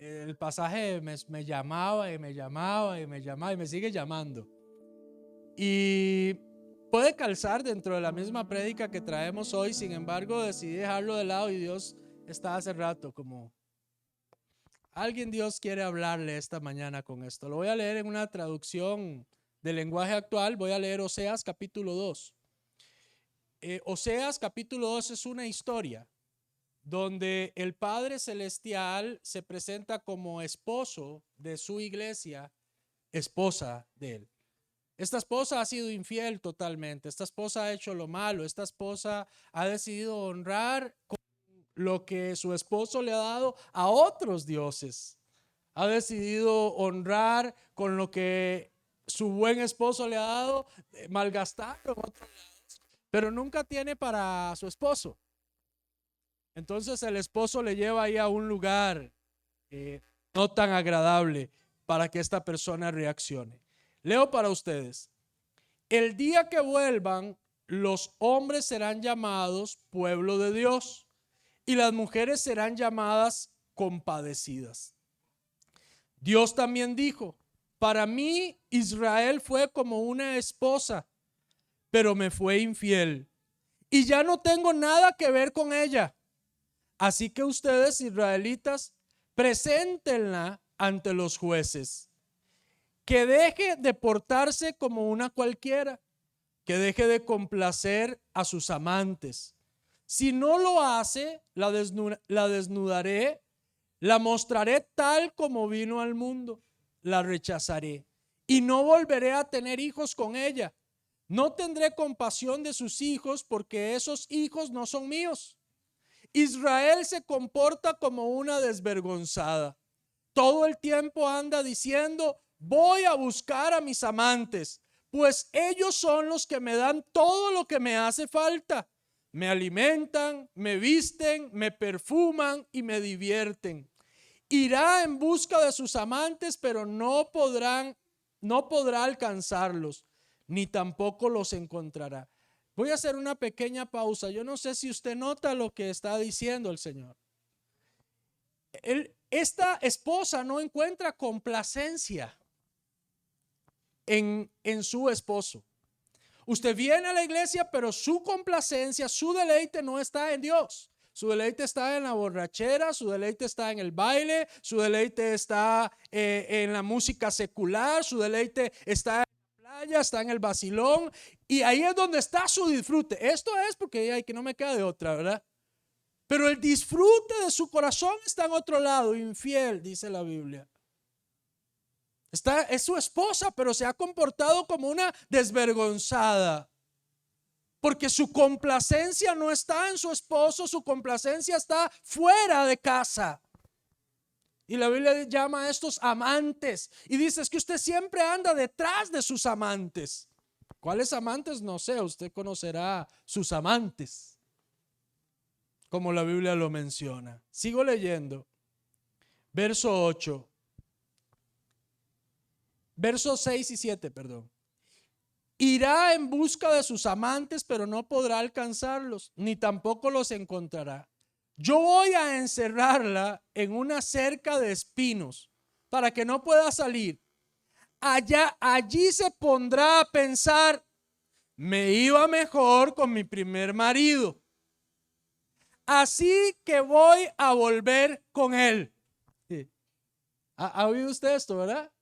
el pasaje me llamaba y me llamaba y me llamaba y me sigue llamando. Y puede calzar dentro de la misma prédica que traemos hoy. Sin embargo, decidí dejarlo de lado y Dios está hace rato como alguien, Dios quiere hablarle esta mañana con esto. Lo voy a leer en una traducción del lenguaje actual. Voy a leer Oseas capítulo 2. Oseas capítulo 2 es una historia donde el Padre Celestial se presenta como esposo de su iglesia, esposa de él. Esta esposa ha sido infiel totalmente. Esta esposa ha hecho lo malo. Esta esposa ha decidido honrar con lo que su esposo le ha dado a otros dioses. Ha decidido honrar con lo que su buen esposo le ha dado, malgastarlo en otros lados, pero nunca tiene para su esposo. Entonces el esposo le lleva ahí a un lugar no tan agradable para que esta persona reaccione. Leo para ustedes. El día que vuelvan, los hombres serán llamados pueblo de Dios y las mujeres serán llamadas compadecidas. Dios también dijo, para mí Israel fue como una esposa, pero me fue infiel y ya no tengo nada que ver con ella. Así que ustedes, israelitas, preséntenla ante los jueces. Que deje de portarse como una cualquiera, que deje de complacer a sus amantes. Si no lo hace, la desnudaré, la mostraré tal como vino al mundo, la rechazaré y no volveré a tener hijos con ella. No tendré compasión de sus hijos porque esos hijos no son míos. Israel se comporta como una desvergonzada. Todo el tiempo anda diciendo, voy a buscar a mis amantes, pues ellos son los que me dan todo lo que me hace falta. Me alimentan, me visten, me perfuman y me divierten. Irá en busca de sus amantes, pero no podrá alcanzarlos, ni tampoco los encontrará. Voy a hacer una pequeña pausa. Yo no sé si usted nota lo que está diciendo el Señor. Esta esposa no encuentra complacencia en su esposo. Usted viene a la iglesia, pero su complacencia, su deleite no está en Dios. Su deleite está en la borrachera, su deleite está en el baile, su deleite está en la música secular, su deleite está en la playa, está en el vacilón, y ahí es donde está su disfrute. Esto es porque hay que no me queda de otra, ¿verdad? Pero el disfrute de su corazón está en otro lado, infiel, dice la Biblia. Es su esposa, pero se ha comportado como una desvergonzada. Porque su complacencia no está en su esposo, su complacencia está fuera de casa. Y la Biblia llama a estos amantes. Y dice, es que usted siempre anda detrás de sus amantes. ¿Cuáles amantes? No sé, usted conocerá sus amantes, como la Biblia lo menciona. Sigo leyendo. Verso 8. Versos 6 y 7, perdón. Irá en busca de sus amantes, pero no podrá alcanzarlos, ni tampoco los encontrará. Yo voy a encerrarla en una cerca de espinos para que no pueda salir. Allí se pondrá a pensar, me iba mejor con mi primer marido, así que voy a volver con él. ¿Ha oído usted esto, verdad?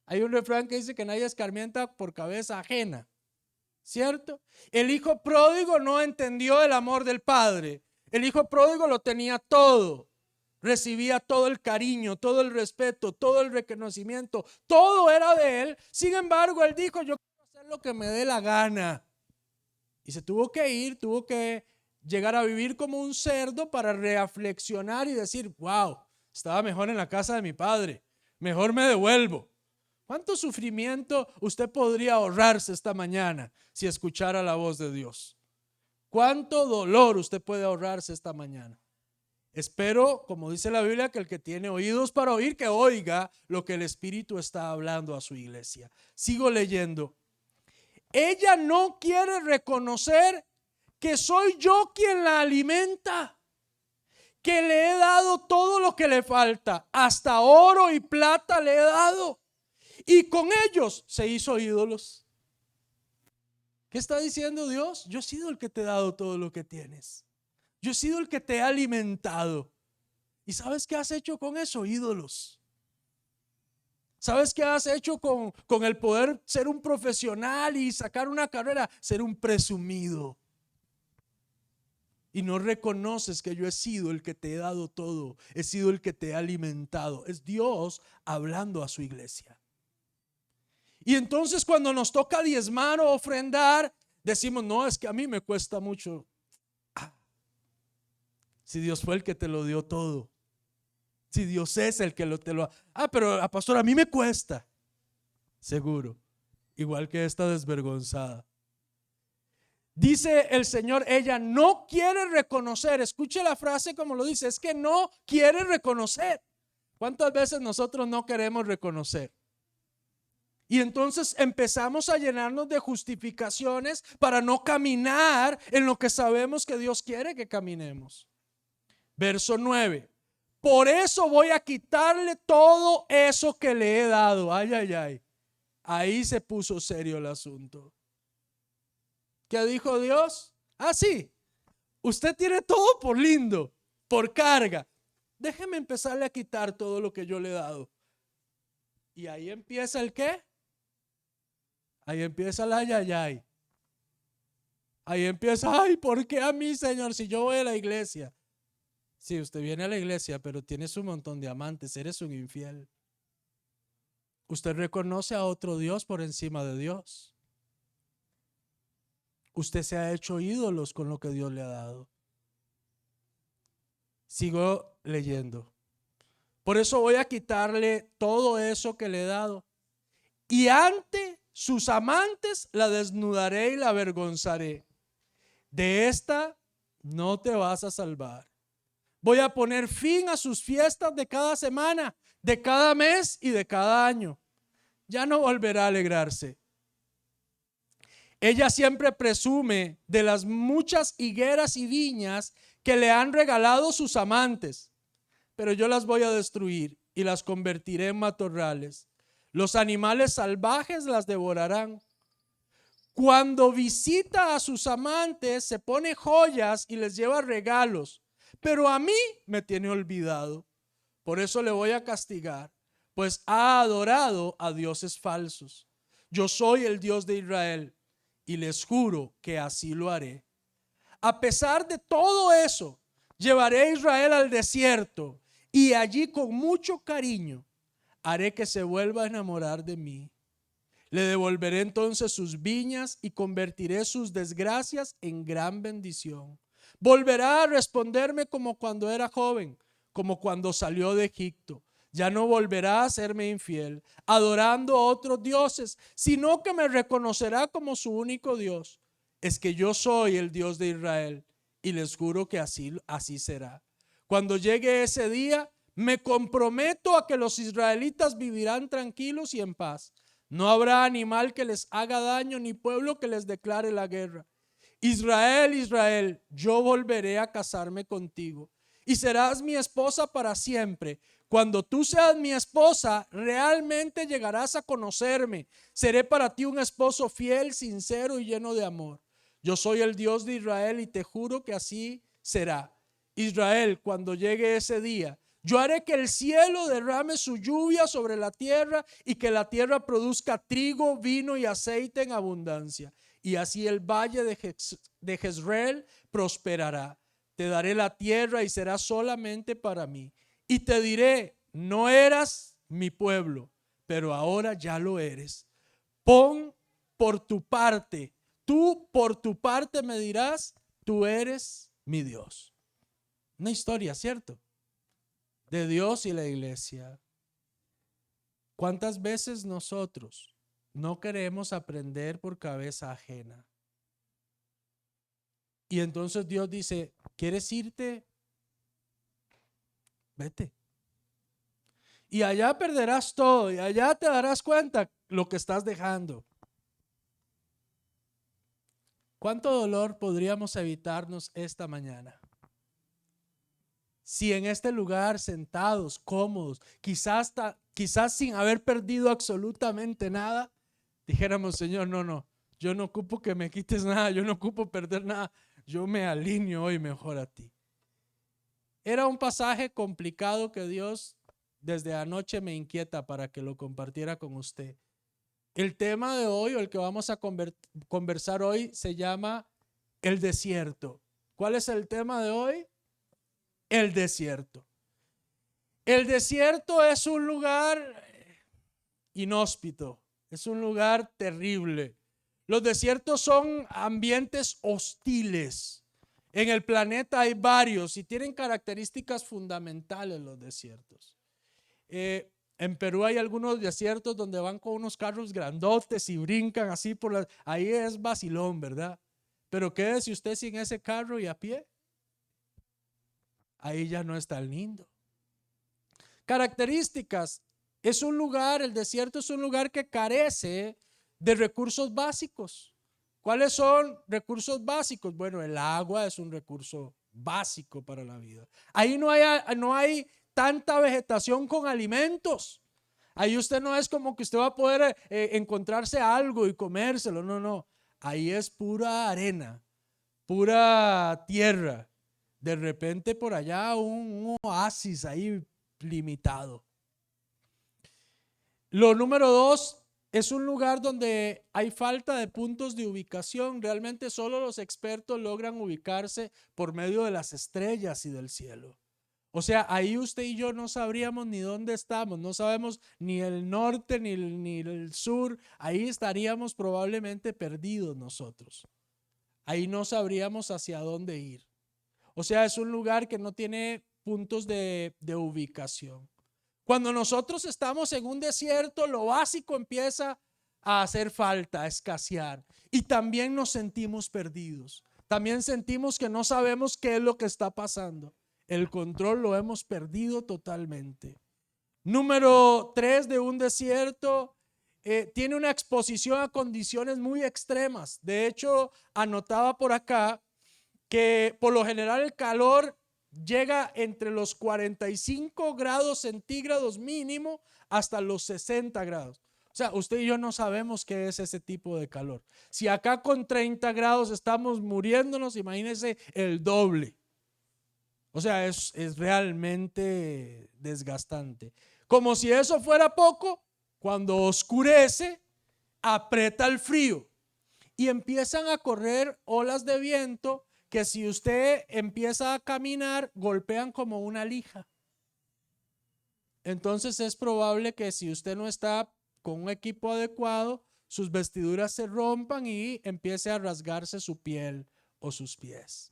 Hay un refrán que dice que nadie escarmienta por cabeza ajena, ¿cierto? El hijo pródigo no entendió el amor del padre. El hijo pródigo lo tenía todo. Recibía todo el cariño, todo el respeto, todo el reconocimiento. Todo era de él. Sin embargo, él dijo, yo quiero hacer lo que me dé la gana. Y se tuvo que ir, tuvo que llegar a vivir como un cerdo para reflexionar y decir, wow, estaba mejor en la casa de mi padre. Mejor me devuelvo. ¿Cuánto sufrimiento usted podría ahorrarse esta mañana si escuchara la voz de Dios? ¿Cuánto dolor usted puede ahorrarse esta mañana? Espero, como dice la Biblia, que el que tiene oídos para oír, que oiga lo que el Espíritu está hablando a su iglesia. Sigo leyendo. Ella no quiere reconocer que soy yo quien la alimenta, que le he dado todo lo que le falta, hasta oro y plata le he dado, y con ellos se hizo ídolos. ¿Qué está diciendo Dios? Yo he sido el que te he dado todo lo que tienes. Yo he sido el que te he alimentado. ¿Y sabes qué has hecho con eso? Ídolos. ¿Sabes qué has hecho con el poder ser un profesional y sacar una carrera? Ser un presumido. Y no reconoces que yo he sido el que te he dado todo. He sido el que te he alimentado. Es Dios hablando a su iglesia. Y entonces cuando nos toca diezmar o ofrendar, decimos, no, es que a mí me cuesta mucho. Si Dios fue el que te lo dio todo. Si Dios es el que te lo... pero pastor, a mí me cuesta. Seguro. Igual que esta desvergonzada. Dice el Señor, ella no quiere reconocer. Escuche la frase como lo dice. Es que no quiere reconocer. ¿Cuántas veces nosotros no queremos reconocer? Y entonces empezamos a llenarnos de justificaciones para no caminar en lo que sabemos que Dios quiere que caminemos. Verso 9. Por eso voy a quitarle todo eso que le he dado. Ay, ay, ay. Ahí se puso serio el asunto. ¿Qué dijo Dios? Sí, usted tiene todo por lindo, por carga. Déjeme empezarle a quitar todo lo que yo le he dado. Y ahí empieza el ¿qué? Ahí empieza el ay, ay, ay. Ahí empieza, ay, ¿por qué a mí, Señor? Si yo voy a la iglesia. Sí, usted viene a la iglesia, pero tienes un montón de amantes, eres un infiel. Usted reconoce a otro Dios por encima de Dios. Usted se ha hecho ídolos con lo que Dios le ha dado. Sigo leyendo. Por eso voy a quitarle todo eso que le he dado. Y ante sus amantes la desnudaré y la avergonzaré. De esta no te vas a salvar. Voy a poner fin a sus fiestas de cada semana, de cada mes y de cada año. Ya no volverá a alegrarse. Ella siempre presume de las muchas higueras y viñas que le han regalado sus amantes, pero yo las voy a destruir y las convertiré en matorrales. Los animales salvajes las devorarán. Cuando visita a sus amantes, se pone joyas y les lleva regalos, pero a mí me tiene olvidado. Por eso le voy a castigar, pues ha adorado a dioses falsos. Yo soy el Dios de Israel y les juro que así lo haré. A pesar de todo eso, llevaré a Israel al desierto y allí con mucho cariño haré que se vuelva a enamorar de mí. Le devolveré entonces sus viñas y convertiré sus desgracias en gran bendición. Volverá a responderme como cuando era joven, como cuando salió de Egipto. Ya no volverá a serme infiel, adorando a otros dioses, sino que me reconocerá como su único Dios. Es que yo soy el Dios de Israel y les juro que así será. Cuando llegue ese día, me comprometo a que los israelitas vivirán tranquilos y en paz. No habrá animal que les haga daño ni pueblo que les declare la guerra. Israel, Israel, yo volveré a casarme contigo y serás mi esposa para siempre. Cuando tú seas mi esposa, realmente llegarás a conocerme. Seré para ti un esposo fiel, sincero y lleno de amor. Yo soy el Dios de Israel y te juro que así será. Israel, cuando llegue ese día, yo haré que el cielo derrame su lluvia sobre la tierra y que la tierra produzca trigo, vino y aceite en abundancia. Y así el valle de Jezreel prosperará. Te daré la tierra y será solamente para mí. Y te diré, no eras mi pueblo, pero ahora ya lo eres. Pon por tu parte, tú por tu parte me dirás, tú eres mi Dios. Una historia, ¿cierto? De Dios y la iglesia. ¿Cuántas veces nosotros no queremos aprender por cabeza ajena? Y entonces Dios dice, ¿quieres irte? Vete. Y allá perderás todo y allá te darás cuenta lo que estás dejando. ¿Cuánto dolor podríamos evitarnos esta mañana si en este lugar sentados, cómodos, quizás sin haber perdido absolutamente nada, dijéramos, Señor, no, yo no ocupo que me quites nada, yo no ocupo perder nada, yo me alineo hoy mejor a ti. Era un pasaje complicado que Dios desde anoche me inquieta para que lo compartiera con usted. El tema de hoy, o el que vamos a conversar hoy, se llama el desierto. ¿Cuál es el tema de hoy? El desierto. El desierto es un lugar inhóspito, es un lugar terrible. Los desiertos son ambientes hostiles. En el planeta hay varios y tienen características fundamentales los desiertos. En Perú hay algunos desiertos donde van con unos carros grandotes y brincan así por las... Ahí es vacilón, ¿verdad? Pero quédese usted sin ese carro y a pie. Ahí ya no es tan lindo. Características. Es un lugar, el desierto es un lugar que carece de recursos básicos. ¿Cuáles son recursos básicos? Bueno, el agua es un recurso básico para la vida. Ahí no hay tanta vegetación con alimentos. Ahí usted no es como que usted va a poder encontrarse algo y comérselo. No. Ahí es pura arena, pura tierra. De repente por allá un oasis ahí limitado. Lo número 2, es un lugar donde hay falta de puntos de ubicación. Realmente solo los expertos logran ubicarse por medio de las estrellas y del cielo. O sea, ahí usted y yo no sabríamos ni dónde estamos, no sabemos ni el norte ni el sur. Ahí estaríamos probablemente perdidos nosotros. Ahí no sabríamos hacia dónde ir. O sea, es un lugar que no tiene puntos de ubicación. Cuando nosotros estamos en un desierto, lo básico empieza a hacer falta, a escasear. Y también nos sentimos perdidos. También sentimos que no sabemos qué es lo que está pasando. El control lo hemos perdido totalmente. Número 3 de un desierto, tiene una exposición a condiciones muy extremas. De hecho, anotaba por acá que por lo general el calor llega entre los 45 grados centígrados mínimo hasta los 60 grados. O sea, usted y yo no sabemos qué es ese tipo de calor. Si acá con 30 grados estamos muriéndonos, imagínense el doble. O sea, es realmente desgastante. Como si eso fuera poco, cuando oscurece, aprieta el frío y empiezan a correr olas de viento que si usted empieza a caminar, golpean como una lija. Entonces es probable que si usted no está con un equipo adecuado, sus vestiduras se rompan y empiece a rasgarse su piel o sus pies.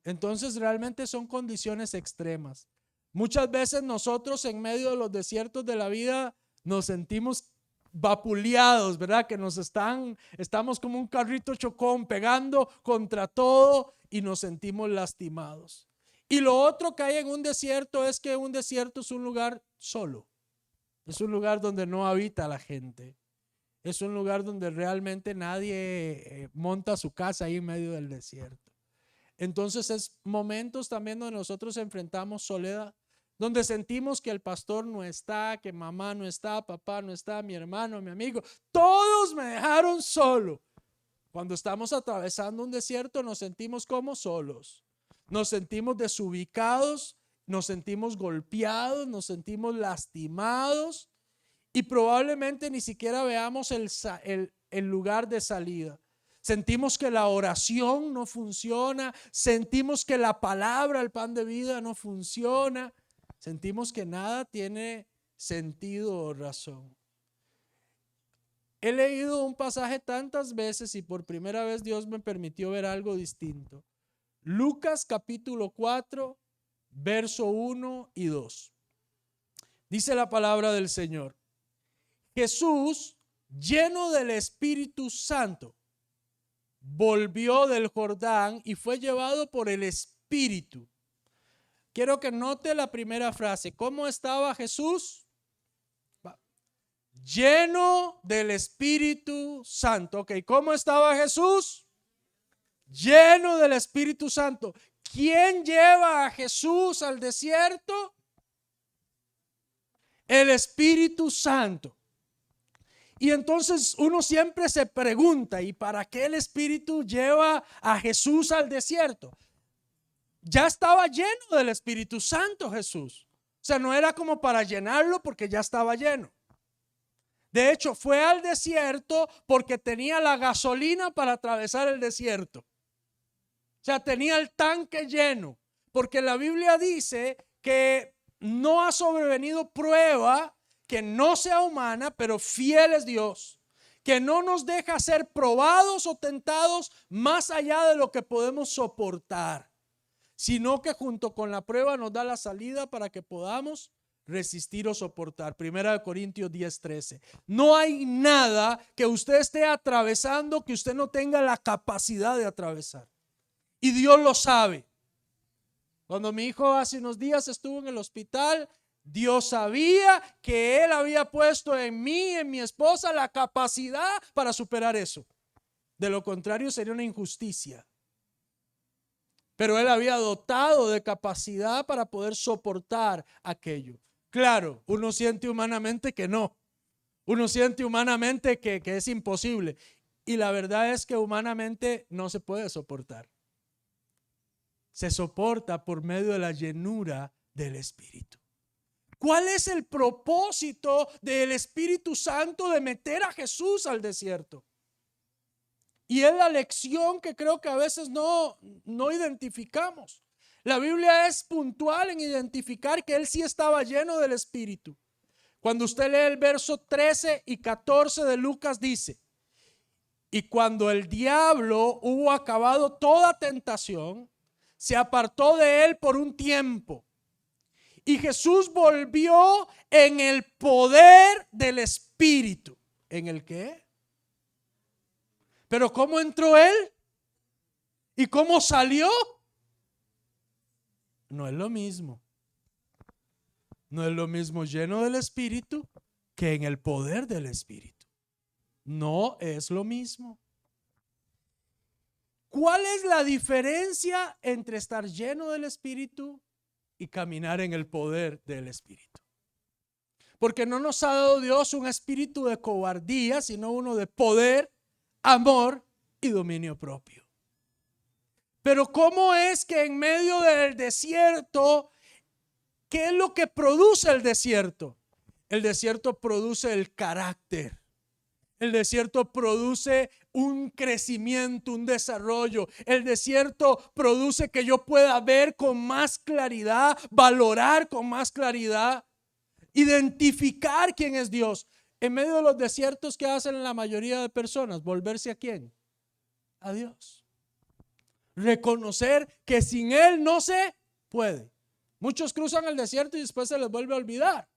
Entonces realmente son condiciones extremas. Muchas veces nosotros en medio de los desiertos de la vida nos sentimos vapuleados, ¿verdad? Que estamos como un carrito chocón pegando contra todo y nos sentimos lastimados. Y lo otro que hay en un desierto es que un desierto es un lugar solo. Es un lugar donde no habita la gente. Es un lugar donde realmente nadie monta su casa ahí en medio del desierto. Entonces es momentos también donde nosotros enfrentamos soledad, donde sentimos que el pastor no está, que mamá no está, papá no está, mi hermano, mi amigo, todos me dejaron solo. Cuando estamos atravesando un desierto nos sentimos como solos, nos sentimos desubicados, nos sentimos golpeados, nos sentimos lastimados y probablemente ni siquiera veamos el lugar de salida. Sentimos que la oración no funciona, sentimos que la palabra, el pan de vida no funciona, sentimos que nada tiene sentido o razón. He leído un pasaje tantas veces y por primera vez Dios me permitió ver algo distinto. Lucas capítulo 4, verso 1 y 2. Dice la palabra del Señor. Jesús, lleno del Espíritu Santo, volvió del Jordán y fue llevado por el Espíritu. Quiero que note la primera frase. ¿Cómo estaba Jesús? Lleno del Espíritu Santo. Ok, ¿cómo estaba Jesús? Lleno del Espíritu Santo. ¿quién lleva a Jesús al desierto? El Espíritu Santo. Y entonces uno siempre se pregunta, ¿y para qué el Espíritu lleva a Jesús al desierto? Ya estaba lleno del Espíritu Santo Jesús. O sea, no era como para llenarlo porque ya estaba lleno. De hecho, fue al desierto porque tenía la gasolina para atravesar el desierto. O sea, tenía el tanque lleno. Porque la Biblia dice que no ha sobrevenido prueba que no sea humana, pero fiel es Dios, que no nos deja ser probados o tentados más allá de lo que podemos soportar, sino que junto con la prueba nos da la salida para que podamos resistir o soportar. 1 Corintios 10:13. No hay nada que usted esté atravesando que usted no tenga la capacidad de atravesar. Y Dios lo sabe. Cuando mi hijo hace unos días estuvo en el hospital, Dios sabía que Él había puesto en mí, en mi esposa, la capacidad para superar eso. De lo contrario sería una injusticia. Pero Él había dotado de capacidad para poder soportar aquello. Claro, uno siente humanamente que no. Uno siente humanamente que es imposible. Y la verdad es que humanamente no se puede soportar. Se soporta por medio de la llenura del Espíritu. ¿Cuál es el propósito del Espíritu Santo de meter a Jesús al desierto? Y es la lección que creo que a veces no identificamos. La Biblia es puntual en identificar que Él sí estaba lleno del Espíritu. Cuando usted lee el verso 13 y 14 de Lucas dice: y cuando el diablo hubo acabado toda tentación, se apartó de él por un tiempo. Y Jesús volvió en el poder del Espíritu. ¿En el qué? Pero ¿cómo entró él? ¿Y cómo salió? No es lo mismo. No es lo mismo lleno del Espíritu que en el poder del Espíritu. No es lo mismo. ¿Cuál es la diferencia entre estar lleno del Espíritu y caminar en el poder del Espíritu? Porque no nos ha dado Dios un espíritu de cobardía, sino uno de poder, amor y dominio propio. Pero ¿cómo es que en medio del desierto, qué es lo que produce el desierto? El desierto produce el carácter. El desierto produce un crecimiento, un desarrollo. El desierto produce que yo pueda ver con más claridad, valorar con más claridad, identificar quién es Dios. En medio de los desiertos, ¿qué hacen la mayoría de personas? ¿Volverse a quién? A Dios. Reconocer que sin Él no se puede. Muchos cruzan el desierto y después se les vuelve a olvidar.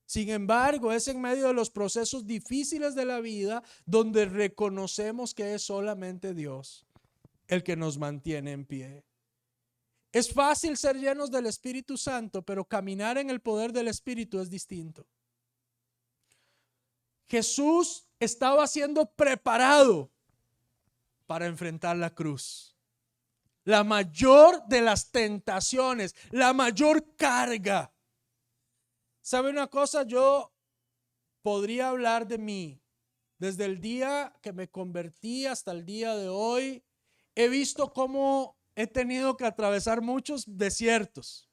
Sin embargo, es en medio de los procesos difíciles de la vida donde reconocemos que es solamente Dios el que nos mantiene en pie. Es fácil ser llenos del Espíritu Santo, pero caminar en el poder del Espíritu es distinto. Jesús estaba siendo preparado para enfrentar la cruz. La mayor de las tentaciones, la mayor carga. ¿Sabe una cosa? Yo podría hablar de mí. Desde el día que me convertí hasta el día de hoy, he visto cómo he tenido que atravesar muchos desiertos.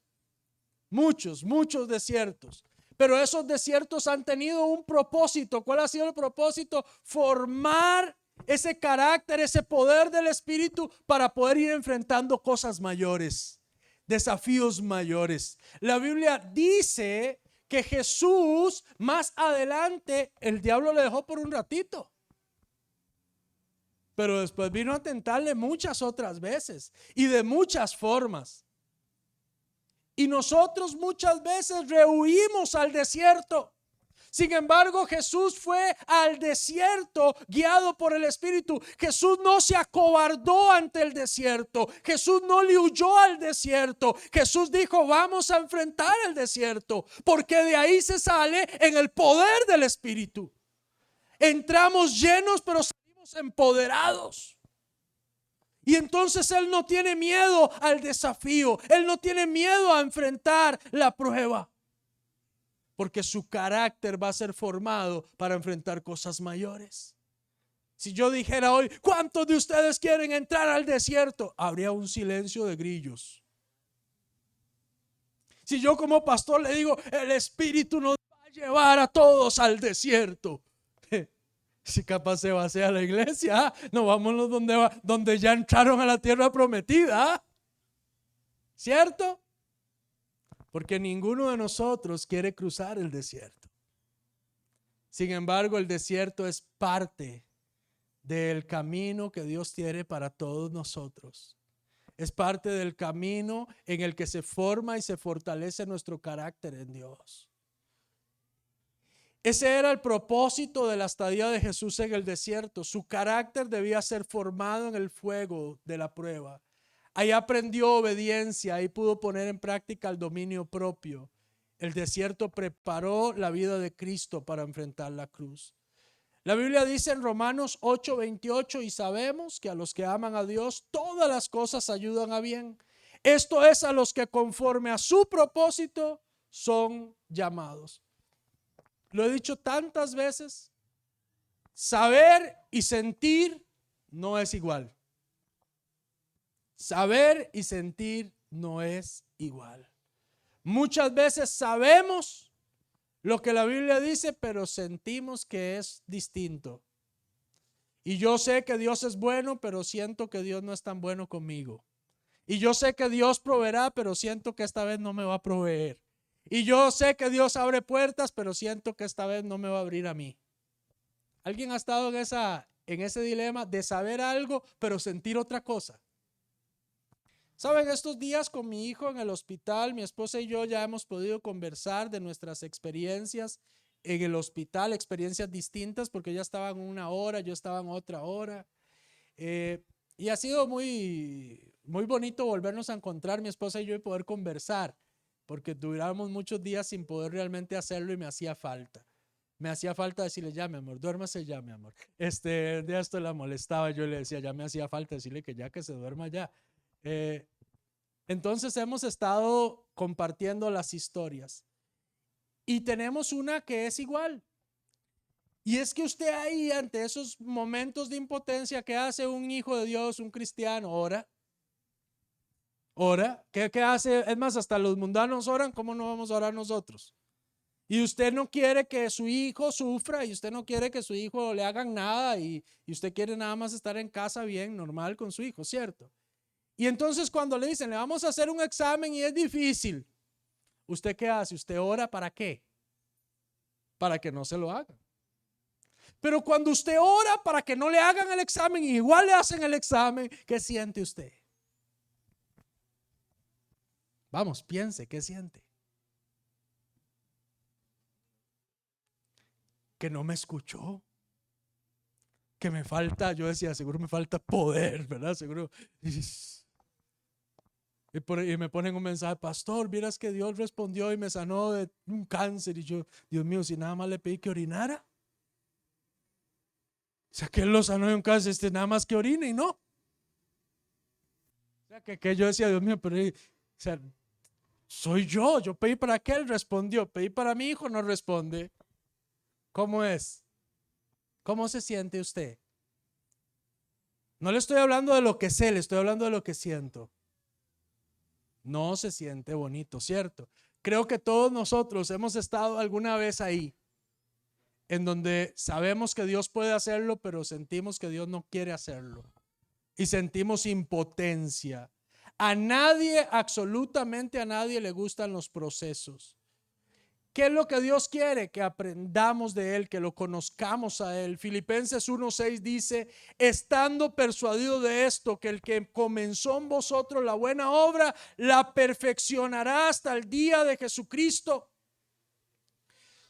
Muchos desiertos. Pero esos desiertos han tenido un propósito. ¿Cuál ha sido el propósito? Formar ese carácter, ese poder del Espíritu para poder ir enfrentando cosas mayores, desafíos mayores. La Biblia dice que Jesús más adelante, el diablo le dejó por un ratito, pero después vino a tentarle muchas otras veces y de muchas formas. Y nosotros muchas veces rehuimos al desierto. Sin embargo, Jesús fue al desierto guiado por el Espíritu. Jesús no se acobardó ante el desierto. Jesús no le huyó al desierto. Jesús dijo: vamos a enfrentar el desierto, porque de ahí se sale en el poder del Espíritu. Entramos llenos, pero salimos empoderados. Y entonces él no tiene miedo al desafío. Él no tiene miedo a enfrentar la prueba. Porque su carácter va a ser formado para enfrentar cosas mayores. Si yo dijera hoy, ¿cuántos de ustedes quieren entrar al desierto? Habría un silencio de grillos. Si yo como pastor le digo, el Espíritu nos va a llevar a todos al desierto. Si capaz se vacía la iglesia, no vámonos donde ya entraron a la tierra prometida. ¿Cierto? Porque ninguno de nosotros quiere cruzar el desierto. Sin embargo, el desierto es parte del camino que Dios tiene para todos nosotros. Es parte del camino en el que se forma y se fortalece nuestro carácter en Dios. Ese era el propósito de la estadía de Jesús en el desierto. Su carácter debía ser formado en el fuego de la prueba. Ahí aprendió obediencia, ahí pudo poner en práctica el dominio propio. El desierto preparó la vida de Cristo para enfrentar la cruz. La Biblia dice en Romanos 8:28, y sabemos que a los que aman a Dios todas las cosas ayudan a bien. Esto es a los que conforme a su propósito son llamados. Lo he dicho tantas veces, saber y sentir no es igual. Saber y sentir no es igual. Muchas veces sabemos lo que la Biblia dice, pero sentimos que es distinto. Y yo sé que Dios es bueno, pero siento que Dios no es tan bueno conmigo. Y yo sé que Dios proveerá, pero siento que esta vez no me va a proveer. Y yo sé que Dios abre puertas, pero siento que esta vez no me va a abrir a mí. ¿Alguien ha estado en ese dilema de saber algo, pero sentir otra cosa? Saben, estos días con mi hijo en el hospital, mi esposa y yo ya hemos podido conversar de nuestras experiencias en el hospital, experiencias distintas, porque ella estaba en una hora, yo estaba en otra hora. Y ha sido muy, muy bonito volvernos a encontrar, mi esposa y yo, y poder conversar, porque duramos muchos días sin poder realmente hacerlo y me hacía falta. Me hacía falta decirle, ya mi amor, duérmase ya mi amor. De esto la molestaba, yo le decía, ya me hacía falta decirle que ya que se duerma ya. Entonces hemos estado compartiendo las historias y tenemos una que es igual. Y es que usted ahí ante esos momentos de impotencia, ¿qué hace un hijo de Dios, un cristiano? Ora. Ora. ¿Qué hace? Es más, hasta los mundanos oran, ¿cómo no vamos a orar nosotros? Y usted no quiere que su hijo sufra y usted no quiere que su hijo le hagan nada y usted quiere nada más estar en casa bien, normal con su hijo, ¿cierto? Y entonces cuando le dicen, le vamos a hacer un examen y es difícil, ¿usted qué hace? ¿Usted ora para qué? Para que no se lo hagan. Pero cuando usted ora para que no le hagan el examen y igual le hacen el examen, ¿qué siente usted? Vamos, piense, ¿qué siente? Que no me escuchó. Que me falta, yo decía, seguro me falta poder, ¿verdad? Seguro. Y me ponen un mensaje, pastor, vieras que Dios respondió y me sanó de un cáncer. Y yo, Dios mío, si nada más le pedí que orinara. O sea, que Él lo sanó de un cáncer, nada más que orine y no. O sea, que yo decía, Dios mío, pero o sea, soy yo pedí para que Él respondió, pedí para mi hijo, no responde. ¿Cómo es? ¿Cómo se siente usted? No le estoy hablando de lo que sé, le estoy hablando de lo que siento. No se siente bonito, ¿cierto? Creo que todos nosotros hemos estado alguna vez ahí, en donde sabemos que Dios puede hacerlo, pero sentimos que Dios no quiere hacerlo. Y sentimos impotencia. A nadie, absolutamente a nadie le gustan los procesos. ¿Qué es lo que Dios quiere? Que aprendamos de Él, que lo conozcamos a Él. Filipenses 1:6 dice, estando persuadido de esto, que el que comenzó en vosotros la buena obra, la perfeccionará hasta el día de Jesucristo.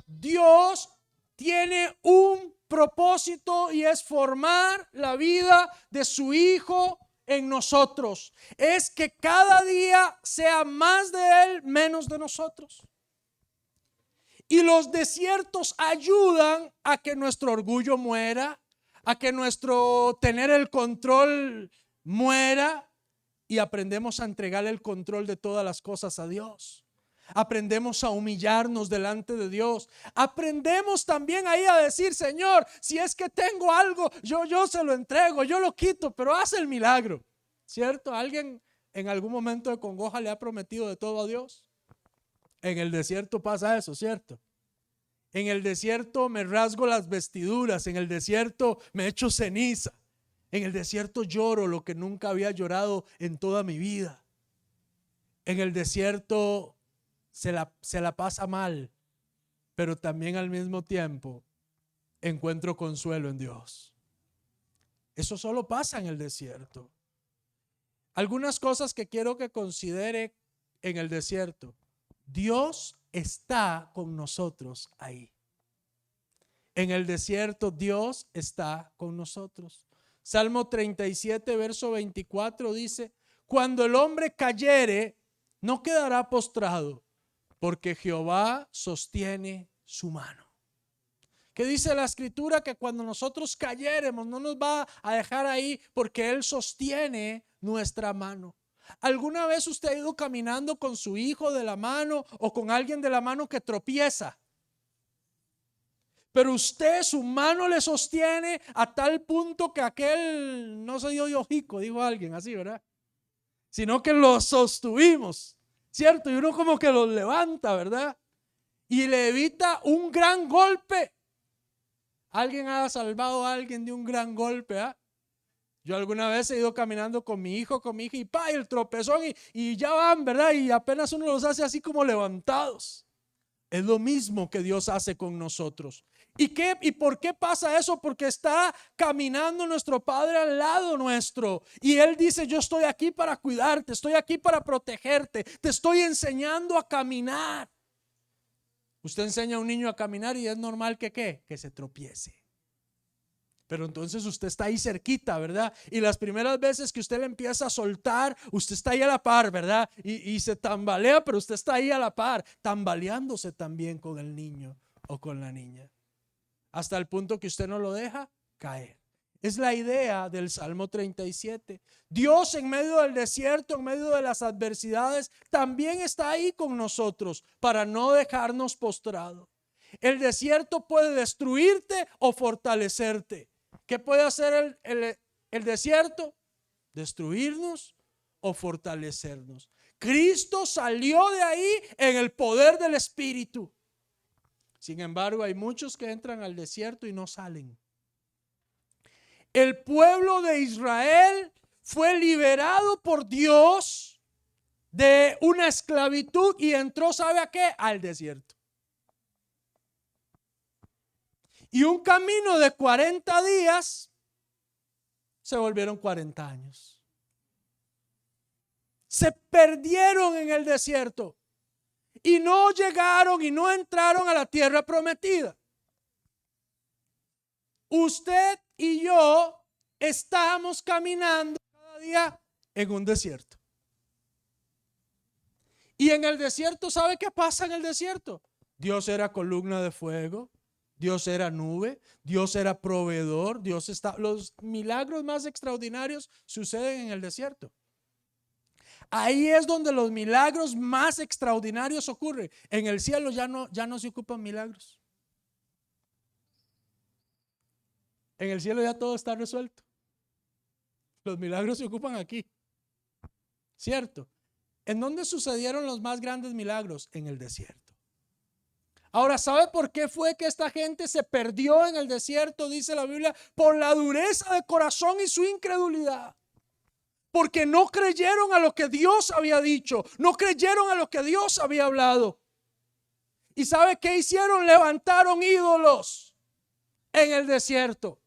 Dios tiene un propósito y es formar la vida de su Hijo en nosotros. Es que cada día sea más de Él, menos de nosotros. Y los desiertos ayudan a que nuestro orgullo muera, a que nuestro tener el control muera y aprendemos a entregarle el control de todas las cosas a Dios. Aprendemos a humillarnos delante de Dios. Aprendemos también ahí a decir: Señor, si es que tengo algo, yo se lo entrego, yo lo quito, pero haz el milagro. ¿Cierto? ¿Alguien en algún momento de congoja le ha prometido de todo a Dios? En el desierto pasa eso, ¿cierto? En el desierto me rasgo las vestiduras, en el desierto me echo ceniza, en el desierto lloro lo que nunca había llorado en toda mi vida. En el desierto se la pasa mal, pero también al mismo tiempo encuentro consuelo en Dios. Eso solo pasa en el desierto. Algunas cosas que quiero que considere en el desierto. Dios está con nosotros ahí. En el desierto Dios está con nosotros. Salmo 37, verso 24 dice: cuando el hombre cayere, no quedará postrado, porque Jehová sostiene su mano. ¿Qué dice la escritura? Que cuando nosotros cayéremos no nos va a dejar ahí, porque Él sostiene nuestra mano. ¿Alguna vez usted ha ido caminando con su hijo de la mano o con alguien de la mano que tropieza? Pero usted, su mano le sostiene a tal punto que aquel no se dio de hocico, dijo alguien así, ¿verdad? Sino que lo sostuvimos, ¿cierto? Y uno como que los levanta, ¿verdad? Y le evita un gran golpe. ¿Alguien ha salvado a alguien de un gran golpe? Yo alguna vez he ido caminando con mi hijo, con mi hija, y ¡pa! El tropezón y ya van, ¿verdad? Y apenas uno los hace así como levantados. Es lo mismo que Dios hace con nosotros. ¿Y por qué pasa eso? Porque está caminando nuestro Padre al lado nuestro. Y Él dice: yo estoy aquí para cuidarte, estoy aquí para protegerte, te estoy enseñando a caminar. Usted enseña a un niño a caminar y es normal que se tropiece. Pero entonces usted está ahí cerquita, ¿verdad? Y las primeras veces que usted le empieza a soltar, usted está ahí a la par, ¿verdad? Y se tambalea, pero usted está ahí a la par, tambaleándose también con el niño o con la niña, hasta el punto que usted no lo deja caer. Es la idea del Salmo 37. Dios en medio del desierto, en medio de las adversidades, también está ahí con nosotros para no dejarnos postrados. El desierto puede destruirte o fortalecerte. ¿Qué puede hacer el desierto? Destruirnos o fortalecernos. Cristo salió de ahí en el poder del Espíritu. Sin embargo, hay muchos que entran al desierto y no salen. El pueblo de Israel fue liberado por Dios de una esclavitud y entró, ¿sabe a qué? Al desierto. Y un camino de 40 días se volvieron 40 años. Se perdieron en el desierto y no llegaron y no entraron a la tierra prometida. Usted y yo estamos caminando cada día en un desierto. Y en el desierto, ¿sabe qué pasa en el desierto? Dios era columna de fuego, Dios era nube, Dios era proveedor, los milagros más extraordinarios suceden en el desierto. Ahí es donde los milagros más extraordinarios ocurren. En el cielo ya no se ocupan milagros. En el cielo ya todo está resuelto. Los milagros se ocupan aquí. ¿Cierto? ¿En dónde sucedieron los más grandes milagros? En el desierto. Ahora, ¿sabe por qué fue que esta gente se perdió en el desierto? Dice la Biblia: por la dureza de corazón y su incredulidad. Porque no creyeron a lo que Dios había dicho, no creyeron a lo que Dios había hablado. ¿Y sabe qué hicieron? Levantaron ídolos en el desierto.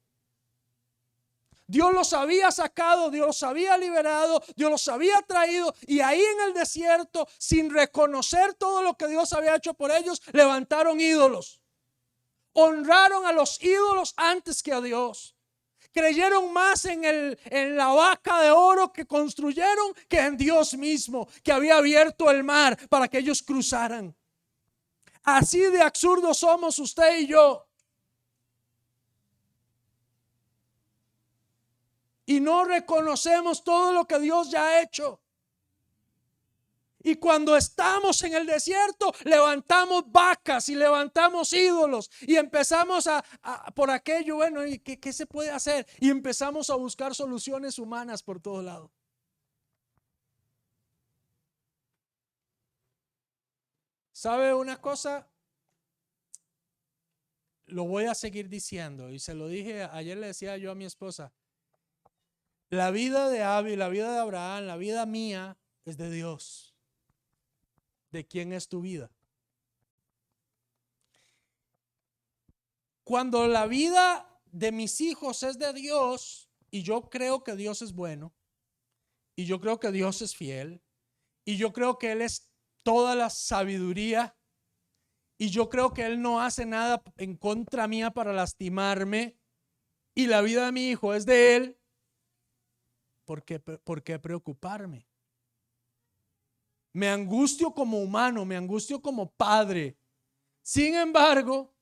Dios los había sacado, Dios los había liberado, Dios los había traído, y ahí en el desierto, sin reconocer todo lo que Dios había hecho por ellos, levantaron ídolos. Honraron a los ídolos antes que a Dios. Creyeron más en la vaca de oro que construyeron que en Dios mismo, que había abierto el mar para que ellos cruzaran. Así de absurdos somos usted y yo. y no reconocemos todo lo que Dios ya ha hecho. Y cuando estamos en el desierto, levantamos vacas y levantamos ídolos y empezamos por aquello, bueno, ¿y qué se puede hacer? Y empezamos a buscar soluciones humanas por todos lados. ¿Sabe una cosa? Lo voy a seguir diciendo y se lo dije, ayer le decía yo a mi esposa, la vida de Abby, la vida de Abraham, la vida mía es de Dios. ¿De quién es tu vida? Cuando la vida de mis hijos es de Dios, y yo creo que Dios es bueno, y yo creo que Dios es fiel, y yo creo que Él es toda la sabiduría, y yo creo que Él no hace nada en contra mía para lastimarme, y la vida de mi hijo es de Él, ¿por qué preocuparme? Me angustio como humano, me angustio como padre. Sin embargo,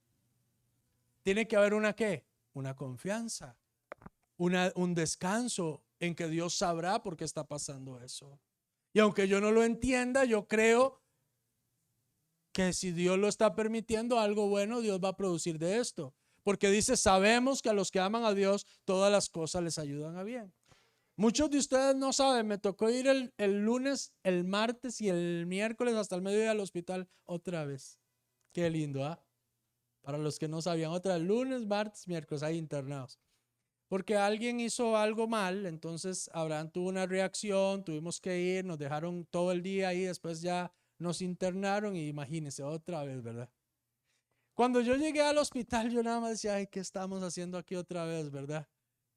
tiene que haber una ¿qué? Una confianza, un descanso en que Dios sabrá por qué está pasando eso. Y aunque yo no lo entienda, yo creo que si Dios lo está permitiendo, algo bueno Dios va a producir de esto. Porque dice, sabemos que a los que aman a Dios, todas las cosas les ayudan a bien. Muchos de ustedes no saben, me tocó ir el lunes, el martes y el miércoles hasta el mediodía al hospital otra vez. Qué lindo, ¿ah? Para los que no sabían, otra vez, lunes, martes, miércoles, ahí internados. Porque alguien hizo algo mal, entonces Abraham tuvo una reacción, tuvimos que ir, nos dejaron todo el día ahí, después ya nos internaron y imagínense otra vez, ¿verdad? Cuando yo llegué al hospital, yo nada más decía, ay, ¿qué estamos haciendo aquí otra vez, verdad?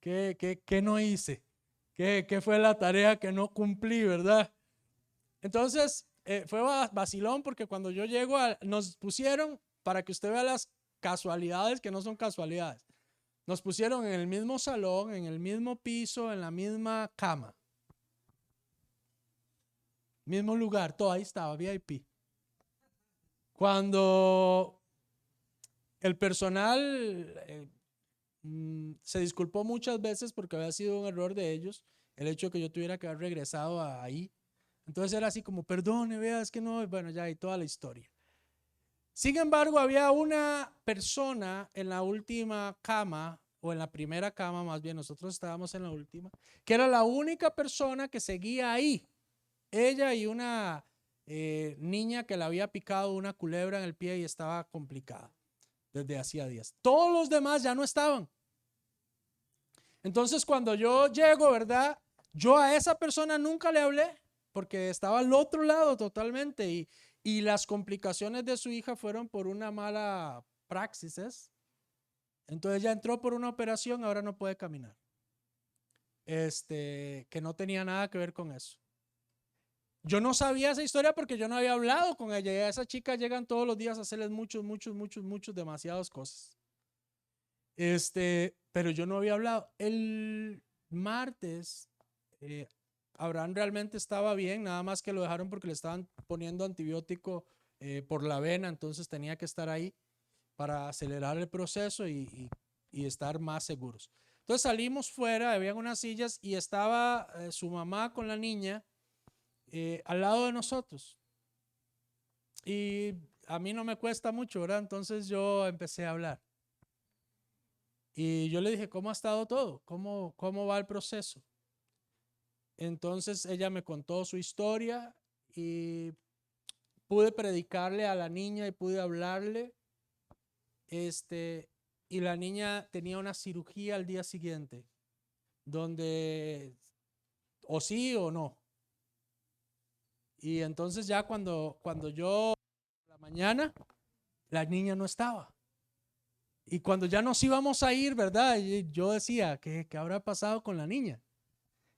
¿Qué no hice? ¿Qué fue la tarea que no cumplí, verdad? Entonces, fue vacilón porque cuando yo llego, nos pusieron, para que usted vea las casualidades que no son casualidades, nos pusieron en el mismo salón, en el mismo piso, en la misma cama, mismo lugar, todo ahí estaba, VIP. Cuando el personal se disculpó muchas veces porque había sido un error de ellos, el hecho de que yo tuviera que haber regresado ahí. Entonces era así como, perdone, vea, es que no, bueno, ya hay toda la historia. Sin embargo, había una persona en la última cama, o en la primera cama más bien, nosotros estábamos en la última, que era la única persona que seguía ahí. Ella y una niña que le había picado una culebra en el pie y estaba complicada desde hacía días. Todos los demás ya no estaban. Entonces cuando yo llego, ¿verdad? Yo a esa persona nunca le hablé porque estaba al otro lado totalmente y las complicaciones de su hija fueron por una mala praxis. Entonces ella entró por una operación, ahora no puede caminar. Que no tenía nada que ver con eso. Yo no sabía esa historia porque yo no había hablado con ella. Y a esa chica llegan todos los días a hacerles muchos, demasiadas cosas. Pero yo no había hablado. El martes, Abraham realmente estaba bien, nada más que lo dejaron porque le estaban poniendo antibiótico por la vena, entonces tenía que estar ahí para acelerar el proceso y estar más seguros. Entonces salimos fuera, había unas sillas y estaba su mamá con la niña al lado de nosotros. Y a mí no me cuesta mucho, ¿verdad? Entonces yo empecé a hablar. Y yo le dije, ¿cómo ha estado todo? ¿Cómo va el proceso? Entonces ella me contó su historia y pude predicarle a la niña y pude hablarle. Y la niña tenía una cirugía al día siguiente, donde o sí o no. Y entonces ya cuando yo, la mañana, la niña no estaba. Y cuando ya nos íbamos a ir, ¿verdad? Y yo decía, ¿qué habrá pasado con la niña?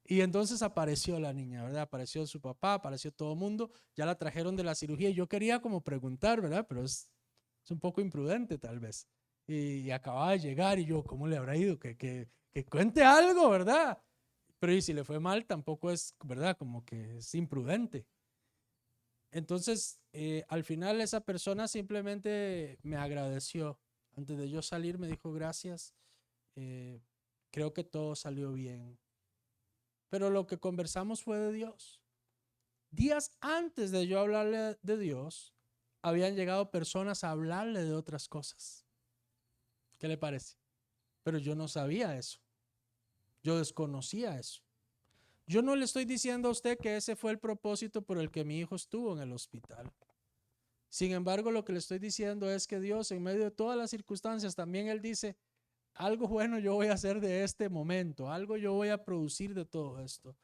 Y entonces apareció la niña, ¿verdad? Apareció su papá, apareció todo el mundo, ya la trajeron de la cirugía y yo quería como preguntar, ¿verdad? Pero es un poco imprudente tal vez. Y acababa de llegar y yo, ¿cómo le habrá ido? Que cuente algo, ¿verdad? Pero y si le fue mal, tampoco es, ¿verdad? Como que es imprudente. Entonces, al final esa persona simplemente me agradeció. Antes de yo salir me dijo gracias, creo que todo salió bien. pero lo que conversamos fue de Dios. Días antes de yo hablarle de Dios, habían llegado personas a hablarle de otras cosas. ¿Qué le parece? Pero yo no sabía eso. Yo desconocía eso. Yo no le estoy diciendo a usted que ese fue el propósito por el que mi hijo estuvo en el hospital. Sin embargo, lo que le estoy diciendo es que Dios, en medio de todas las circunstancias, también Él dice, algo bueno yo voy a hacer de este momento, algo yo voy a producir de todo esto.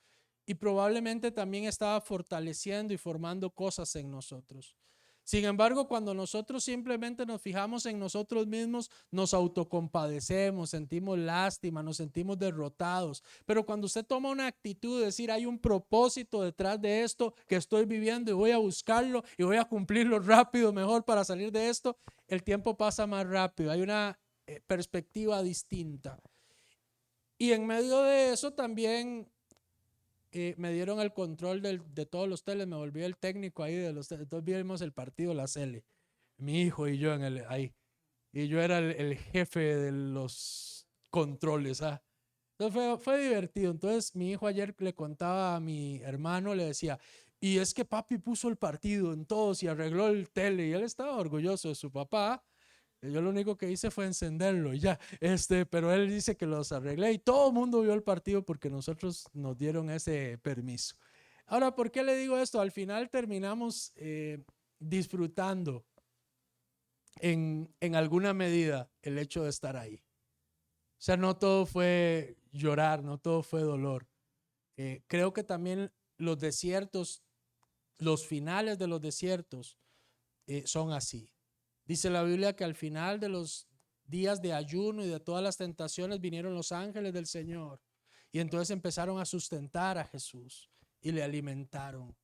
Y probablemente también estaba fortaleciendo y formando cosas en nosotros. Sin embargo, cuando nosotros simplemente nos fijamos en nosotros mismos, nos autocompadecemos, sentimos lástima, nos sentimos derrotados. Pero cuando usted toma una actitud de decir, hay un propósito detrás de esto que estoy viviendo y voy a buscarlo y voy a cumplirlo rápido, mejor para salir de esto, el tiempo pasa más rápido. Hay una perspectiva distinta. Y en medio de eso también me dieron el control de todos los teles, me volví el técnico ahí de los teles. Entonces vimos el partido, la Cele, mi hijo y yo ahí. Y yo era el jefe de los controles. Entonces fue divertido. Entonces mi hijo ayer le contaba a mi hermano, le decía, y es que papi puso el partido en todos y arregló el tele. Y él estaba orgulloso de su papá. Yo lo único que hice fue encenderlo y ya, pero él dice que los arreglé y todo el mundo vio el partido porque nosotros nos dieron ese permiso. Ahora, ¿por qué le digo esto? Al final terminamos disfrutando en alguna medida el hecho de estar ahí. O sea, no todo fue llorar, no todo fue dolor. Creo que también los desiertos, los finales de los desiertos son así. Dice la Biblia que al final de los días de ayuno y de todas las tentaciones vinieron los ángeles del Señor y entonces empezaron a sustentar a Jesús y le alimentaron.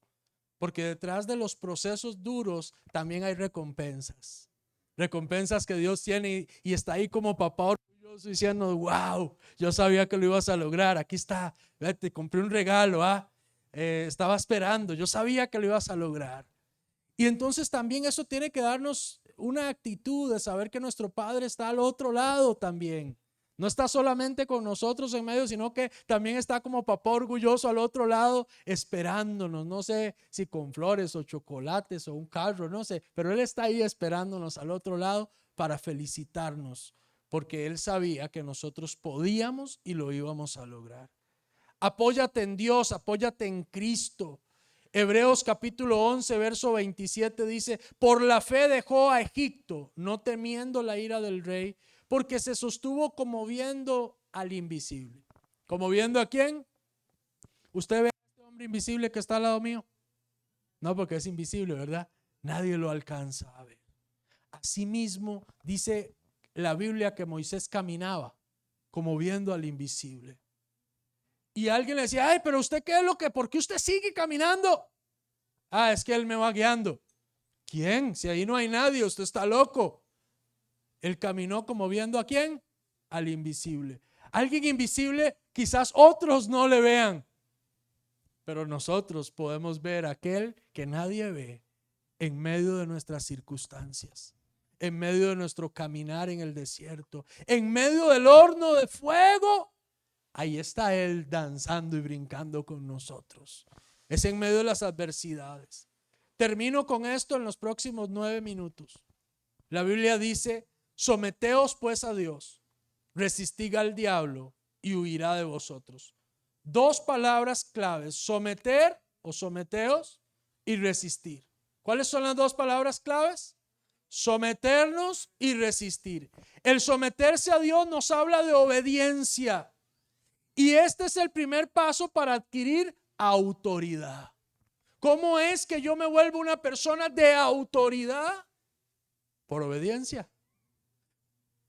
Porque detrás de los procesos duros también hay recompensas. Recompensas que Dios tiene y está ahí como papá orgulloso diciendo, wow, yo sabía que lo ibas a lograr. Aquí está, te compré un regalo, estaba esperando, yo sabía que lo ibas a lograr. Y entonces también eso tiene que darnos una actitud de saber que nuestro Padre está al otro lado también. No está solamente con nosotros en medio, sino que también está como papá orgulloso al otro lado esperándonos. No sé si con flores o chocolates o un carro, no sé, pero Él está ahí esperándonos al otro lado para felicitarnos, porque Él sabía que nosotros podíamos y lo íbamos a lograr. Apóyate en Dios, apóyate en Cristo. Hebreos capítulo 11 verso 27 dice, por la fe dejó a Egipto, no temiendo la ira del rey, porque se sostuvo como viendo al invisible. ¿Como viendo a quién? ¿Usted ve a este hombre invisible que está al lado mío? No, porque es invisible, ¿verdad? Nadie lo alcanza a ver. Asimismo, dice la Biblia que Moisés caminaba como viendo al invisible. Y alguien le decía, ay, pero usted qué es lo que, ¿por qué usted sigue caminando? Es que Él me va guiando. ¿Quién? Si ahí no hay nadie, usted está loco. Él caminó como viendo a quién? Al invisible. Alguien invisible, quizás otros no le vean, pero nosotros podemos ver a aquel que nadie ve en medio de nuestras circunstancias, en medio de nuestro caminar en el desierto, en medio del horno de fuego. Ahí está Él danzando y brincando con nosotros. Es en medio de las adversidades. Termino con esto en los próximos 9 minutos. La Biblia dice, someteos pues a Dios, resistid al diablo y huirá de vosotros. Dos palabras claves, someter o someteos y resistir. ¿Cuáles son las dos palabras claves? Someternos y resistir. El someterse a Dios nos habla de obediencia. Y este es el primer paso para adquirir autoridad. ¿Cómo es que yo me vuelvo una persona de autoridad? Por obediencia.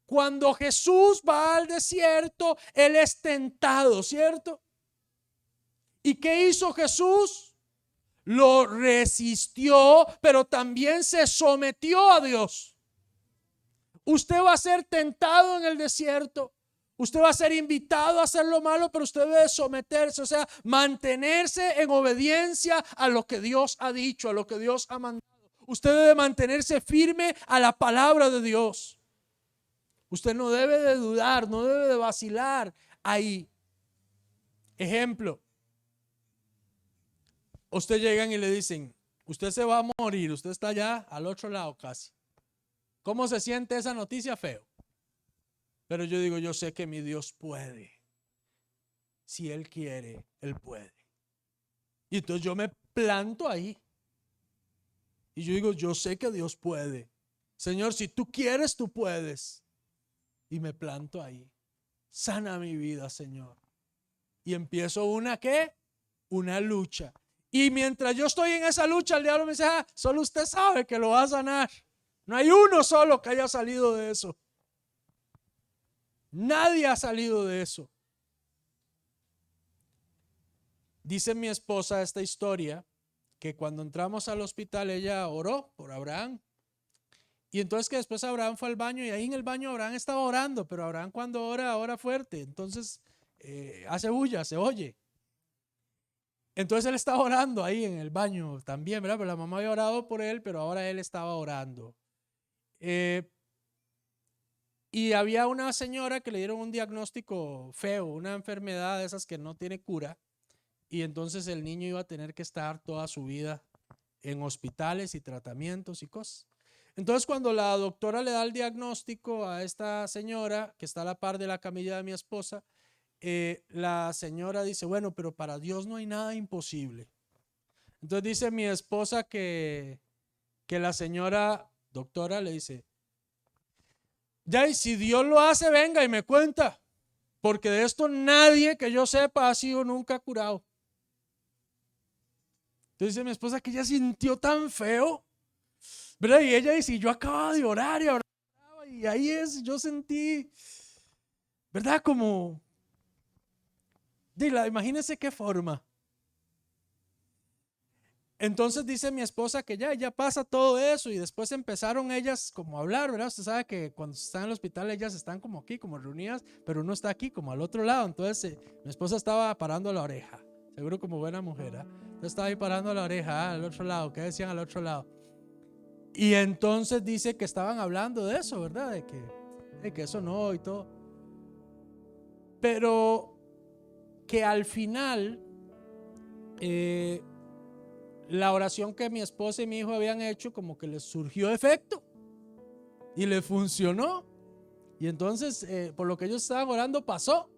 Cuando Jesús va al desierto, Él es tentado, ¿cierto? ¿Y qué hizo Jesús? Lo resistió, pero también se sometió a Dios. Usted va a ser tentado en el desierto. Usted va a ser invitado a hacer lo malo, pero usted debe someterse, o sea, mantenerse en obediencia a lo que Dios ha dicho, a lo que Dios ha mandado. Usted debe mantenerse firme a la palabra de Dios. Usted no debe de dudar, no debe de vacilar ahí. Ejemplo, Usted llegan y le dicen, usted se va a morir, usted está allá al otro lado casi. ¿Cómo se siente esa noticia? Feo. Pero yo digo, yo sé que mi Dios puede. Si Él quiere, Él puede. Y entonces yo me planto ahí. Y yo digo, yo sé que Dios puede. Señor, si tú quieres, tú puedes. Y me planto ahí. Sana mi vida, Señor. Y empiezo ¿qué? Una lucha. Y mientras yo estoy en esa lucha, el diablo me dice, solo usted sabe que lo va a sanar. No hay uno solo que haya salido de eso. Nadie ha salido de eso. Dice mi esposa esta historia, que cuando entramos al hospital ella oró por Abraham. Y entonces que después Abraham fue al baño y ahí en el baño Abraham estaba orando, pero Abraham cuando ora fuerte, entonces hace bulla, se oye. Entonces él estaba orando ahí en el baño también, ¿verdad? Pero la mamá había orado por él, pero ahora él estaba orando. Y había una señora que le dieron un diagnóstico feo, una enfermedad de esas que no tiene cura. Y entonces el niño iba a tener que estar toda su vida en hospitales y tratamientos y cosas. Entonces cuando la doctora le da el diagnóstico a esta señora que está a la par de la camilla de mi esposa, la señora dice, bueno, pero para Dios no hay nada imposible. Entonces dice mi esposa que la señora doctora le dice, ya, y si Dios lo hace, venga y me cuenta, porque de esto nadie que yo sepa ha sido nunca curado. Entonces dice mi esposa que ella sintió tan feo, ¿verdad? Y ella dice, yo acababa de orar y ahí yo sentí, ¿verdad? Como, imagínense qué forma. Entonces dice mi esposa que ya pasa todo eso y después empezaron ellas como a hablar, ¿verdad? Usted sabe que cuando están en el hospital ellas están como aquí, como reunidas, pero uno está aquí como al otro lado. Entonces mi esposa estaba parando la oreja, seguro como buena mujer, ¿eh? Entonces estaba ahí parando la oreja, al otro lado, ¿qué decían al otro lado? Y entonces dice que estaban hablando de eso, ¿verdad? De que eso no y todo. Pero que al final la oración que mi esposa y mi hijo habían hecho como que les surgió efecto y le funcionó. Y entonces por lo que ellos estaban orando pasó.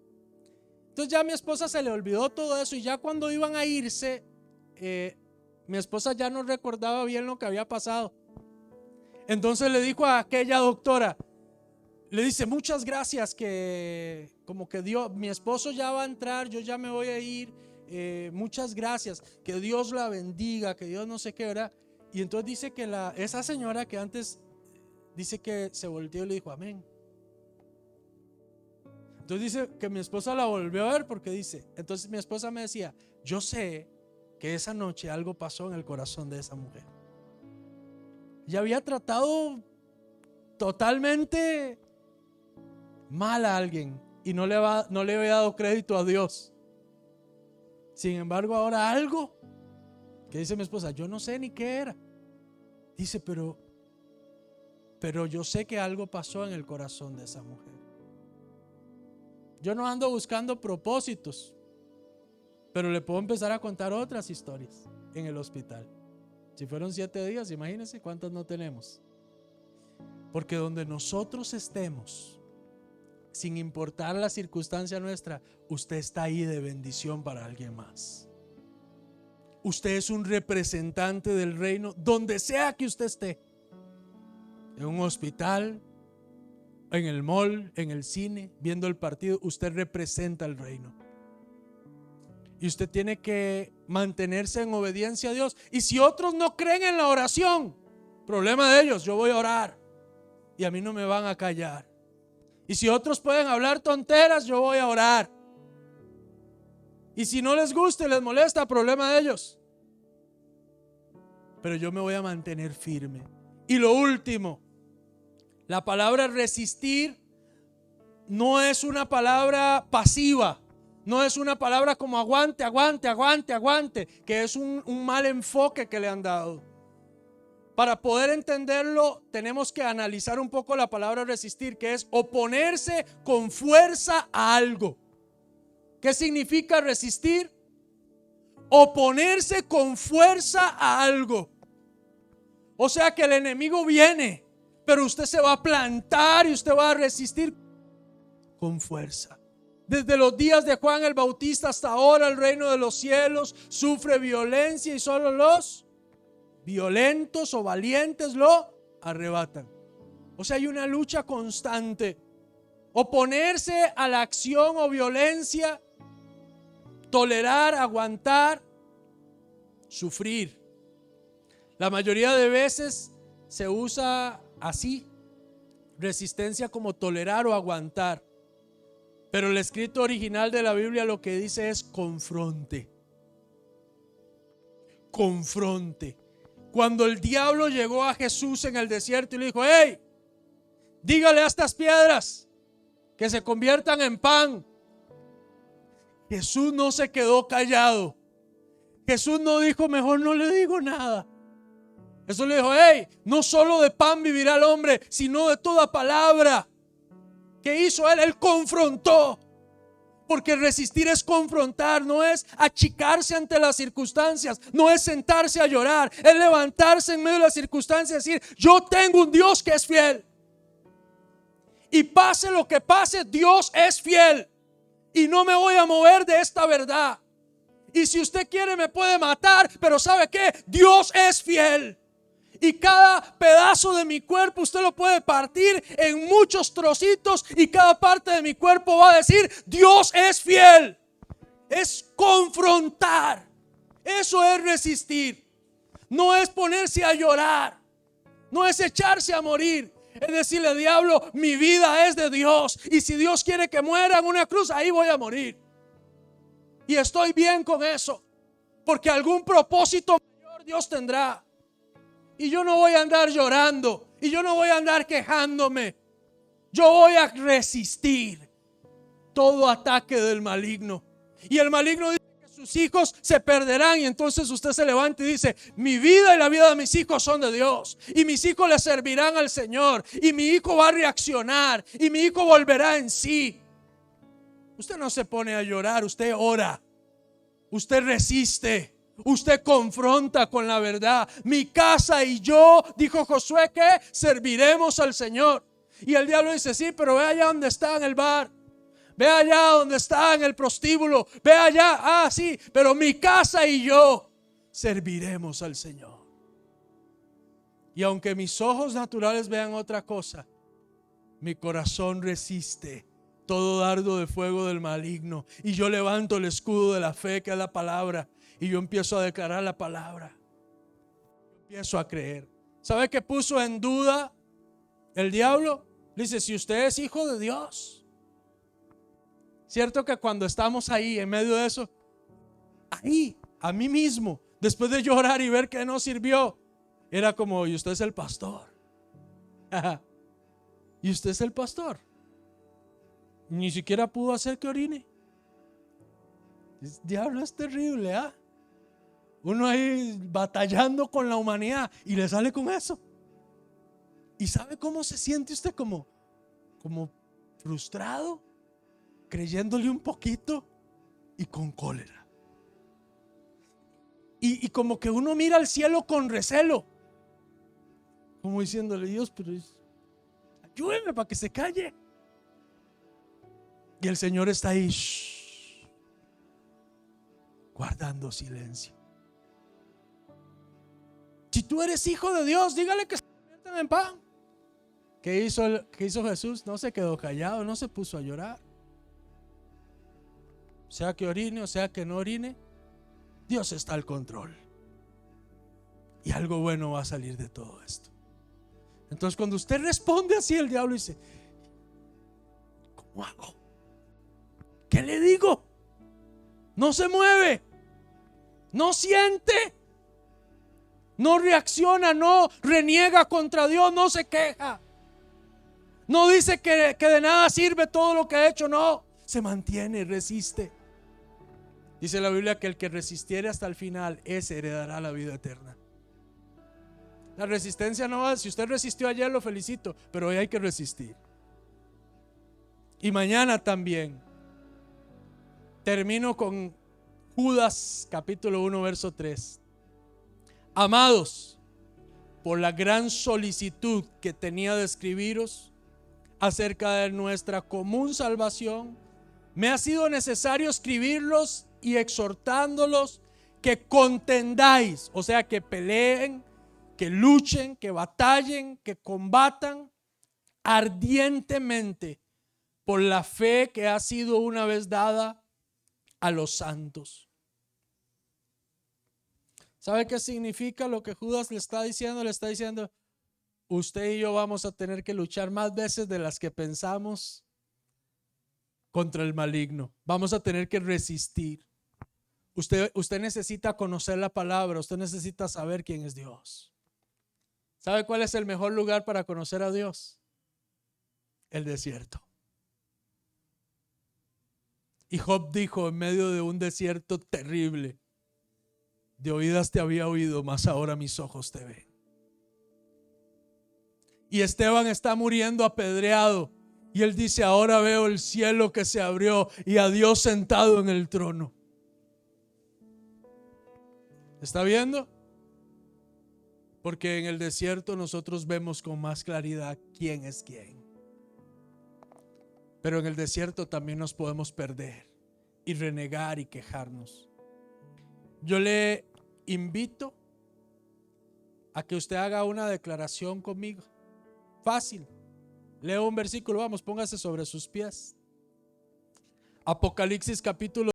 Entonces ya a mi esposa se le olvidó todo eso y ya cuando iban a irse, mi esposa ya no recordaba bien lo que había pasado. Entonces le dijo a aquella doctora, le dice, muchas gracias, que como que Dios, mi esposo ya va a entrar, yo ya me voy a ir, muchas gracias, que Dios la bendiga, que Dios no sé qué, ¿verdad? Y entonces dice que esa señora que antes, dice que se volteó y le dijo amén. Entonces dice que mi esposa la volvió a ver porque dice, entonces mi esposa me decía, yo sé que esa noche algo pasó en el corazón de esa mujer. Ya había tratado totalmente mal a alguien y no le había dado crédito a Dios. Sin embargo, ahora algo que dice mi esposa, yo no sé ni qué era. Dice, pero yo sé que algo pasó en el corazón de esa mujer. Yo no ando buscando propósitos, pero le puedo empezar a contar otras historias en el hospital. Si fueron 7 días, imagínense cuántas no tenemos. Porque donde nosotros estemos, sin importar la circunstancia nuestra, usted está ahí de bendición para alguien más. Usted es un representante del reino donde sea que usted esté. En un hospital, en el mall, en el cine, viendo el partido, usted representa el reino. Y usted tiene que mantenerse en obediencia a Dios. Y si otros no creen en la oración, problema de ellos, yo voy a orar y a mí no me van a callar. Y si otros pueden hablar tonteras, yo voy a orar. Y si no les gusta y les molesta, problema de ellos. Pero yo me voy a mantener firme. Y lo último, la palabra resistir no es una palabra pasiva. No es una palabra como aguante, aguante, aguante, aguante, que es un mal enfoque que le han dado. Para poder entenderlo, tenemos que analizar un poco la palabra resistir, que es oponerse con fuerza a algo. ¿Qué significa resistir? oponerse con fuerza a algo. O sea que el enemigo viene, pero usted se va a plantar y usted va a resistir con fuerza. Desde los días de Juan el Bautista hasta ahora, el reino de los cielos sufre violencia y solo los violentos o valientes lo arrebatan. O sea, hay una lucha constante. Oponerse a la acción o violencia, tolerar, aguantar, sufrir. La mayoría de veces se usa así, resistencia como tolerar o aguantar. Pero el escrito original de la Biblia lo que dice es confronte. Confronte. Cuando el diablo llegó a Jesús en el desierto y le dijo: hey, dígale a estas piedras que se conviertan en pan. Jesús no se quedó callado. Jesús no dijo: mejor no le digo nada. Jesús le dijo: hey, no solo de pan vivirá el hombre, sino de toda palabra. ¿Qué hizo él? Él confrontó. Porque resistir es confrontar, no es achicarse ante las circunstancias, no es sentarse a llorar, es levantarse en medio de las circunstancias y decir: yo tengo un Dios que es fiel. Y pase lo que pase, Dios es fiel. Y no me voy a mover de esta verdad. Y si usted quiere me puede matar, pero ¿sabe qué? Dios es fiel. Y cada pedazo de mi cuerpo usted lo puede partir en muchos trocitos y cada parte de mi cuerpo va a decir: Dios es fiel. Es confrontar. Eso es resistir. No es ponerse a llorar. No es echarse a morir. Es decirle: diablo, mi vida es de Dios. Y si Dios quiere que muera en una cruz, ahí voy a morir. Y estoy bien con eso. Porque algún propósito mayor Dios tendrá. Y yo no voy a andar llorando. Y yo no voy a andar quejándome. Yo voy a resistir todo ataque del maligno. Y el maligno dice que sus hijos se perderán. Y entonces usted se levanta y dice: mi vida y la vida de mis hijos son de Dios. Y mis hijos le servirán al Señor. Y mi hijo va a reaccionar. Y mi hijo volverá en sí. Usted no se pone a llorar, usted ora. Usted resiste. Usted confronta con la verdad. Mi casa y yo, dijo Josué, que serviremos al Señor. Y el diablo dice: sí, pero ve allá donde está en el bar. Ve allá donde está en el prostíbulo. Ve allá, ah sí, pero mi casa y yo serviremos al Señor. Y aunque mis ojos naturales vean otra cosa, mi corazón resiste todo dardo de fuego del maligno. Y yo levanto el escudo de la fe, que es la palabra. Y yo empiezo a declarar la palabra. Empiezo a creer. ¿Sabe qué puso en duda el diablo? Dice: si usted es hijo de Dios. Cierto que cuando estamos ahí en medio de eso, ahí, a mí mismo, después de llorar y ver que no sirvió, era como: y usted es el pastor. Y usted es el pastor. Ni siquiera pudo hacer que orine. El diablo es terrible, ¿ah? Uno ahí batallando con la humanidad y le sale con eso. ¿Y sabe cómo se siente usted? Como frustrado, creyéndole un poquito y con cólera. Y como que uno mira al cielo con recelo, como diciéndole: Dios, pero ayúdeme para que se calle. Y el Señor está ahí, guardando silencio. Si tú eres hijo de Dios, dígale que se conviertan en pan. ¿Qué hizo Jesús? No se quedó callado, no se puso a llorar. Sea que orine o sea que no orine, Dios está al control. Y algo bueno va a salir de todo esto. Entonces, cuando usted responde así, el diablo dice: ¿cómo hago? ¿Qué le digo? No se mueve, no siente, no reacciona, no reniega contra Dios, no se queja, no dice que de nada sirve todo lo que ha hecho. No, se mantiene, resiste. Dice la Biblia que el que resistiere hasta el final, ese heredará la vida eterna. La resistencia no va. Si usted resistió ayer, lo felicito, pero hoy hay que resistir. Y mañana también. Termino con Judas capítulo 1 verso 3. Amados, por la gran solicitud que tenía de escribiros acerca de nuestra común salvación, me ha sido necesario escribirlos y exhortándolos que contendáis, o sea, que peleen, que luchen, que batallen, que combatan ardientemente por la fe que ha sido una vez dada a los santos. ¿Sabe qué significa lo que Judas le está diciendo? Le está diciendo: usted y yo vamos a tener que luchar más veces de las que pensamos contra el maligno. Vamos a tener que resistir. Usted necesita conocer la palabra. Usted necesita saber quién es Dios. ¿Sabe cuál es el mejor lugar para conocer a Dios? El desierto. Y Job dijo en medio de un desierto terrible: de oídas te había oído, mas ahora mis ojos te ven. Y Esteban está muriendo apedreado y él dice: ahora veo el cielo que se abrió y a Dios sentado en el trono. ¿Está viendo? Porque en el desierto nosotros vemos con más claridad quién es quién. Pero en el desierto también nos podemos perder y renegar y quejarnos. Yo le invito a que usted haga una declaración conmigo. Fácil. Leo un versículo, vamos, póngase sobre sus pies. Apocalipsis capítulo